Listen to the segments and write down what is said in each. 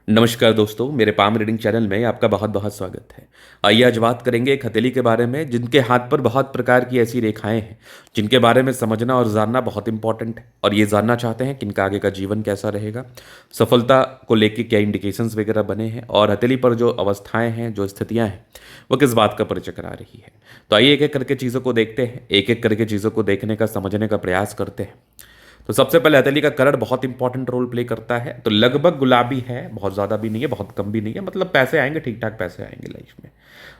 नमस्कार दोस्तों, मेरे पाम रीडिंग चैनल में आपका बहुत बहुत स्वागत है। आइए आज बात करेंगे एक हथेली के बारे में जिनके हाथ पर बहुत प्रकार की ऐसी रेखाएं हैं जिनके बारे में समझना और जानना बहुत इंपॉर्टेंट है। और ये जानना चाहते हैं कि इनका आगे का जीवन कैसा रहेगा, सफलता को लेके क्या इंडिकेशंस वगैरह बने हैं और हथेली पर जो अवस्थाएं हैं, जो स्थितियां हैं, वो किस बात का परिचय करा रही है। तो आइए एक एक करके चीज़ों को देखते हैं, एक एक करके चीज़ों को देखने का, समझने का प्रयास करते हैं। तो सबसे पहले हथेली का कलर बहुत इंपॉर्टेंट रोल प्ले करता है। तो लगभग गुलाबी है, बहुत ज़्यादा भी नहीं है, बहुत कम भी नहीं है, मतलब पैसे आएंगे, ठीक ठाक पैसे आएंगे लाइफ में।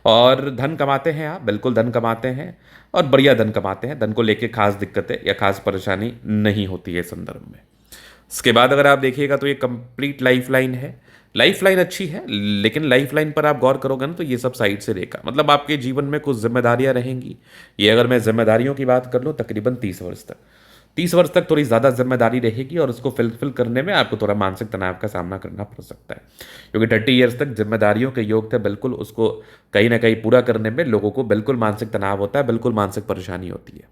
और धन कमाते हैं आप, बिल्कुल धन कमाते हैं और बढ़िया धन कमाते हैं। धन को लेके खास दिक्कतें या खास परेशानी नहीं होती है इस संदर्भ में। इसके बाद अगर आप देखिएगा तो ये कंप्लीट लाइफ लाइन है। लाइफ लाइन अच्छी है, लेकिन लाइफ लाइन पर आप गौर करोगे ना तो ये सब साइड से रेखा, मतलब आपके जीवन में कुछ जिम्मेदारियां रहेंगी। ये अगर मैं जिम्मेदारियों की बात कर लूँ, तकरीबन 30 वर्ष तक, 30 वर्ष तक थोड़ी ज़्यादा जिम्मेदारी रहेगी और उसको फिलफिल करने में आपको थोड़ा मानसिक तनाव का सामना करना पड़ सकता है। क्योंकि 30 ईयर्स तक जिम्मेदारियों के योग थे, बिल्कुल उसको कहीं ना कहीं पूरा करने में लोगों को बिल्कुल मानसिक तनाव होता है, बिल्कुल मानसिक परेशानी होती है।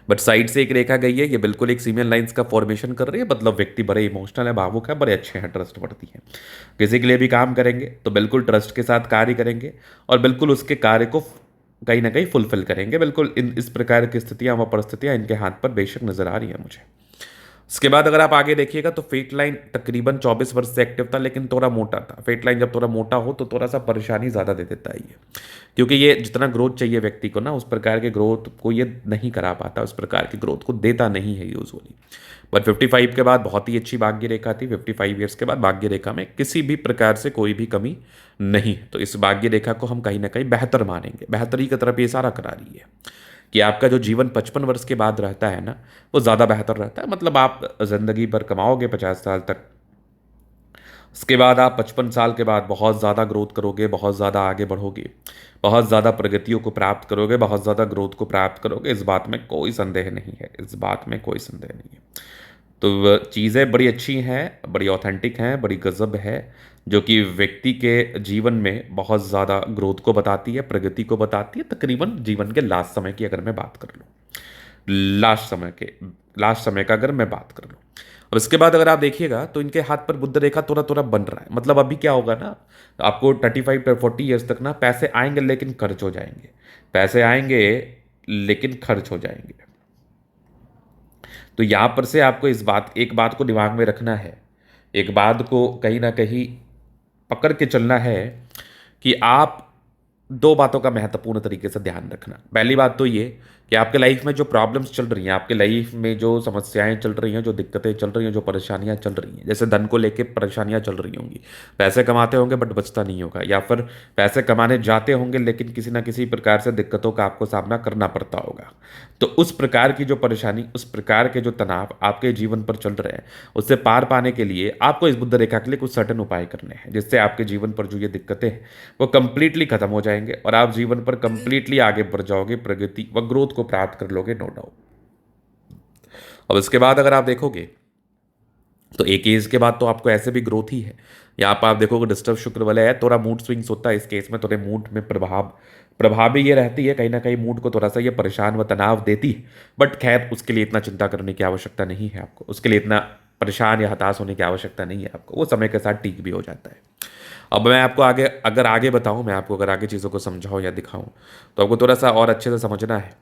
बट साइड से एक रेखा गई है, ये बिल्कुल एक सीमेन लाइंस का फॉर्मेशन कर रही है, मतलब व्यक्ति बड़े इमोशनल है, भावुक है, बड़े अच्छे हैं, ट्रस्ट बढ़ती है। किसी के लिए भी काम करेंगे तो बिल्कुल ट्रस्ट के साथ कार्य करेंगे और बिल्कुल उसके कार्य को कहीं ना कहीं फुलफिल करेंगे। बिल्कुल इस प्रकार की स्थितियां व परिस्थितियां इनके हाथ पर बेशक नजर आ रही है मुझे। उसके बाद अगर आप आगे देखिएगा तो फेट लाइन तकरीबन 24 वर्ष से एक्टिव था, लेकिन थोड़ा मोटा था। फेट लाइन जब थोड़ा मोटा हो तो थोड़ा सा परेशानी ज़्यादा दे देता है ये, क्योंकि ये जितना ग्रोथ चाहिए व्यक्ति को ना, उस प्रकार के ग्रोथ को ये नहीं करा पाता, उस प्रकार की ग्रोथ को देता नहीं है यूजुअली। बट 55 के बाद बहुत ही अच्छी भाग्य रेखा थी। 55 ईयर्स के बाद भाग्य रेखा में किसी भी प्रकार से कोई भी कमी नहीं है। तो इस भाग्य रेखा को हम कहीं ना कहीं बेहतर मानेंगे, बेहतरी की तरफ ये इशारा करा रही है कि आपका जो जीवन 55 वर्ष के बाद रहता है ना, वो ज़्यादा बेहतर रहता है। मतलब आप ज़िंदगी भर कमाओगे 50 साल तक, उसके बाद आप 55 साल के बाद बहुत ज़्यादा ग्रोथ करोगे, बहुत ज़्यादा आगे बढ़ोगे, बहुत ज़्यादा प्रगतियों को प्राप्त करोगे, बहुत ज़्यादा ग्रोथ को प्राप्त करोगे। इस बात में कोई संदेह नहीं है, इस बात में कोई संदेह नहीं है। तो चीज़ें बड़ी अच्छी हैं, बड़ी ऑथेंटिक हैं, बड़ी गज़ब है, जो कि व्यक्ति के जीवन में बहुत ज़्यादा ग्रोथ को बताती है, प्रगति को बताती है। तकरीबन जीवन के लास्ट समय की अगर मैं बात कर लूँ, लास्ट समय का अगर मैं बात कर लूँ। अब इसके बाद अगर आप देखिएगा तो इनके हाथ पर बुद्ध रेखा थोड़ा थोड़ा बन रहा है। मतलब अभी क्या होगा ना, आपको 35 to 40 ईयर्स तक ना पैसे आएंगे लेकिन खर्च हो जाएंगे, पैसे आएंगे लेकिन खर्च हो जाएंगे। तो यहाँ पर से आपको एक बात को दिमाग में रखना है, एक बात को कहीं ना कहीं पकड़ के चलना है कि आप दो बातों का महत्वपूर्ण तरीके से ध्यान रखना। पहली बात तो ये कि आपके लाइफ में जो प्रॉब्लम्स चल रही हैं, आपके लाइफ में जो समस्याएं चल रही हैं, जो दिक्कतें चल रही हैं, जो परेशानियां चल रही हैं, जैसे धन को लेके परेशानियां चल रही होंगी, पैसे कमाते होंगे बट बचता नहीं होगा, या फिर पैसे कमाने जाते होंगे लेकिन किसी ना किसी प्रकार से दिक्कतों का आपको सामना करना पड़ता होगा। तो उस प्रकार की जो परेशानी, उस प्रकार के जो तनाव आपके जीवन पर चल रहे हैं, उससे पार पाने के लिए आपको इस बुद्ध रेखा के लिए कुछ सर्टेन उपाय करने हैं, जिससे आपके जीवन पर जो ये दिक्कतें हैं वो कंप्लीटली खत्म हो जाएंगे और आप जीवन पर कंप्लीटली आगे बढ़ जाओगे, प्रगति व ग्रोथ को प्राप्त कर लोगे, नो डाउट। अब इसके बाद अगर आप देखोगे तो एक एज के बाद तो आपको ऐसे भी ग्रोथ ही है। यहाँ पर आप देखोगे डिस्टर्ब शुक्र वाले है, थोड़ा मूड स्विंग्स होता है इस केस में, थोड़े मूड में प्रभावी ये रहती है, कहीं ना कहीं मूड को थोड़ा सा ये परेशान व तनाव देती है। बट खैर उसके लिए इतना चिंता करने की आवश्यकता नहीं है आपको, उसके लिए इतना परेशान या हताश होने की आवश्यकता नहीं है आपको, वो समय के साथ ठीक भी हो जाता है। अब मैं आपको आगे बताऊं, मैं आपको अगर आगे चीज़ों को समझाऊं या दिखाऊं तो आपको थोड़ा सा और अच्छे से समझना है।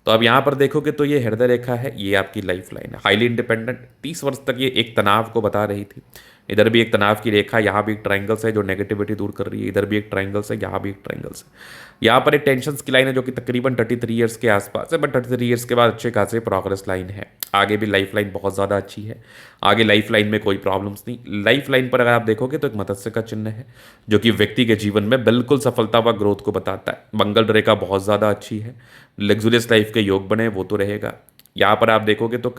तो अब यहाँ पर देखोगे तो ये हृदय रेखा है, ये आपकी लाइफ लाइन है, हाईली इंडिपेंडेंट। 30 वर्ष तक ये एक तनाव को बता रही थी। इधर भी एक तनाव की रेखा, यहाँ भी एक ट्राइंगल्स है जो नेगेटिविटी दूर कर रही है, इधर भी एक ट्राइंगल्स है, यहाँ भी एक ट्राइंगल्स है। यहाँ पर एक टेंशन की लाइन है जो कि तकरीबन 33 ईयर्स के आसपास है, बट 33 ईयर्स के बाद अच्छे खासे प्रोग्रेस लाइन है। आगे भी लाइफ लाइन बहुत ज़्यादा अच्छी है, आगे लाइफ लाइन में कोई प्रॉब्लम्स नहीं। लाइफ लाइन पर अगर आप देखोगे तो एक मत्स्य का चिन्ह है जो कि व्यक्ति के जीवन में बिल्कुल सफलता व ग्रोथ को बताता है। मंगल रेखा बहुत ज़्यादा अच्छी है, लग्जूरियस लाइफ के योग बने वो तो रहेगा। यहाँ पर आप देखोगे तो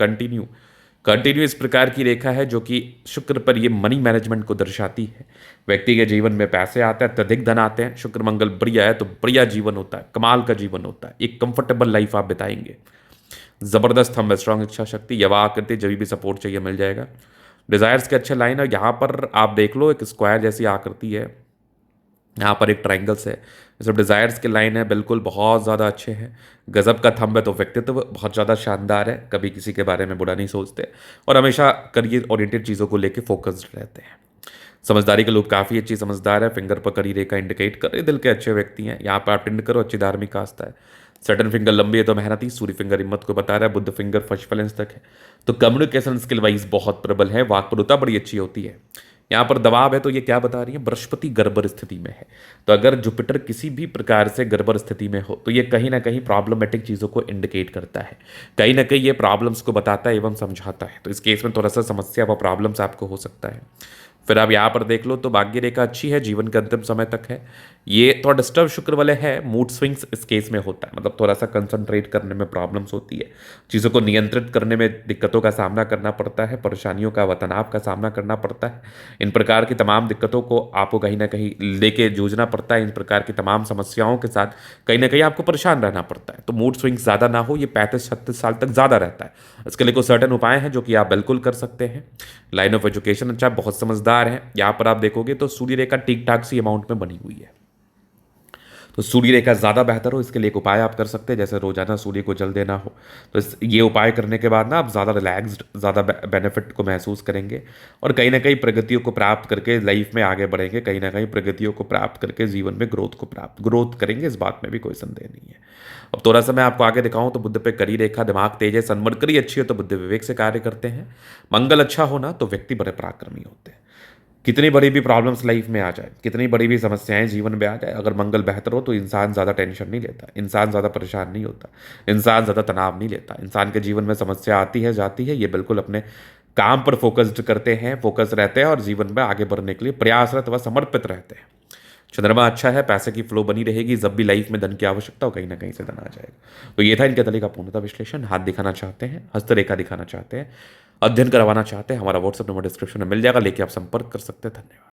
कंटिन्यू इस प्रकार की रेखा है जो कि शुक्र पर ये मनी मैनेजमेंट को दर्शाती है। व्यक्ति के जीवन में पैसे आते हैं, अत्यधिक धन आते हैं, शुक्र मंगल बढ़िया है तो बढ़िया जीवन होता है, कमाल का जीवन होता है, एक कंफर्टेबल लाइफ आप बिताएंगे। जबरदस्त हम स्ट्रांग इच्छा शक्ति, यवा आकृति, जब भी सपोर्ट चाहिए मिल जाएगा। डिजायर्स के अच्छे लाइन है। यहाँ पर आप देख लो एक स्क्वायर जैसी आकृति है, यहाँ पर एक ट्राइंगल्स है, ये सब डिज़ायर्स के लाइन है, बिल्कुल बहुत ज़्यादा अच्छे हैं। गजब का थंब है, तो व्यक्तित्व बहुत ज़्यादा शानदार है, कभी किसी के बारे में बुरा नहीं सोचते और हमेशा करियर ओरिएंटेड चीज़ों को लेके फोकस्ड रहते हैं। समझदारी के लोग काफ़ी अच्छी समझदार है, फिंगर पर करी रेखा इंडिकेट कर रहे दिल के अच्छे व्यक्ति हैं। यहाँ पर आप टिंड करो, अच्छी धार्मिक आस्था है। सटन फिंगर लंबी है तो मेहनती, सूर्य फिंगर हिम्मत को बता रहा है, बुद्ध फिंगर फर्स्ट बैलेंस तक है। तो कम्युनिकेशन स्किल वाइज बहुत प्रबल है, वाक्पटुता बड़ी अच्छी होती है। यहाँ पर दबाव है तो ये क्या बता रही है, बृहस्पति गड़बड़ स्थिति में है। तो अगर जुपिटर किसी भी प्रकार से गड़बड़ स्थिति में हो तो ये कहीं ना कहीं प्रॉब्लमेटिक चीज़ों को इंडिकेट करता है, कहीं ना कहीं ये प्रॉब्लम्स को बताता है एवं समझाता है। तो इस केस में थोड़ा सा समस्या व प्रॉब्लम्स आपको हो सकता है। फिर आप यहाँ पर देख लो तो भाग्य रेखा अच्छी है, जीवन के अंतिम समय तक है। ये थोड़ा डिस्टर्ब शुक्र वाले है, मूड स्विंग्स इस केस में होता है, मतलब थोड़ा सा कंसंट्रेट करने में प्रॉब्लम्स होती है, चीज़ों को नियंत्रित करने में दिक्कतों का सामना करना पड़ता है, परेशानियों का व तनाव का सामना करना पड़ता है। इन प्रकार की तमाम दिक्कतों को आपको कहीं ना कहीं लेके जूझना पड़ता है। इन प्रकार की तमाम समस्याओं के साथ कहीं ना कहीं आपको परेशान रहना पड़ता है। तो मूड स्विंग्स ज़्यादा ना हो, ये 35-36 साल तक ज़्यादा रहता है। इसके लिए कुछ सर्टेन उपाय हैं जो कि आप बिल्कुल कर सकते हैं। लाइन ऑफ एजुकेशन अच्छा, बहुत समझदार है। यहाँ पर आप देखोगे तो सूर्य रेखा ठीक ठाक सी अमाउंट में बनी हुई है। तो सूर्य रेखा ज़्यादा बेहतर हो इसके लिए एक उपाय आप कर सकते हैं, जैसे रोजाना सूर्य को जल देना हो। तो ये उपाय करने के बाद ना आप ज़्यादा रिलैक्स्ड, ज़्यादा बेनिफिट को महसूस करेंगे और कहीं ना कहीं प्रगतियों को प्राप्त करके लाइफ में आगे बढ़ेंगे, कहीं ना कहीं प्रगतियों को प्राप्त करके जीवन में ग्रोथ करेंगे, इस बात में भी कोई संदेह नहीं है। अब थोड़ा सा मैं आपको आगे दिखाऊं तो बुद्ध पे करी रेखा, दिमाग तेज है, सन्मरकरी अच्छी हो तो बुद्ध विवेक से कार्य करते हैं। मंगल अच्छा होना तो व्यक्ति बड़े पराक्रमी होते हैं। कितनी बड़ी भी प्रॉब्लम्स लाइफ में आ जाए, कितनी बड़ी भी समस्याएं जीवन में आ जाए, अगर मंगल बेहतर हो तो इंसान ज़्यादा टेंशन नहीं लेता, इंसान ज़्यादा परेशान नहीं होता, इंसान ज़्यादा तनाव नहीं लेता। इंसान के जीवन में समस्या आती है जाती है, ये बिल्कुल अपने काम पर फोकस्ड करते हैं, फोकस रहते हैं और जीवन में आगे बढ़ने के लिए प्रयासरत व समर्पित रहते हैं। चंद्रमा अच्छा है, पैसे की फ्लो बनी रहेगी, जब भी लाइफ में धन की आवश्यकता हो कहीं ना कहीं से धन आ जाएगा। तो ये था इनके तले का पूर्णतः विश्लेषण। हाथ दिखाना चाहते हैं, हस्तरेखा दिखाना चाहते हैं, अध्ययन करवाना चाहते हैं, हमारा व्हाट्सएप नंबर डिस्क्रिप्शन में मिल जाएगा, लेके आप संपर्क कर सकते हैं। धन्यवाद।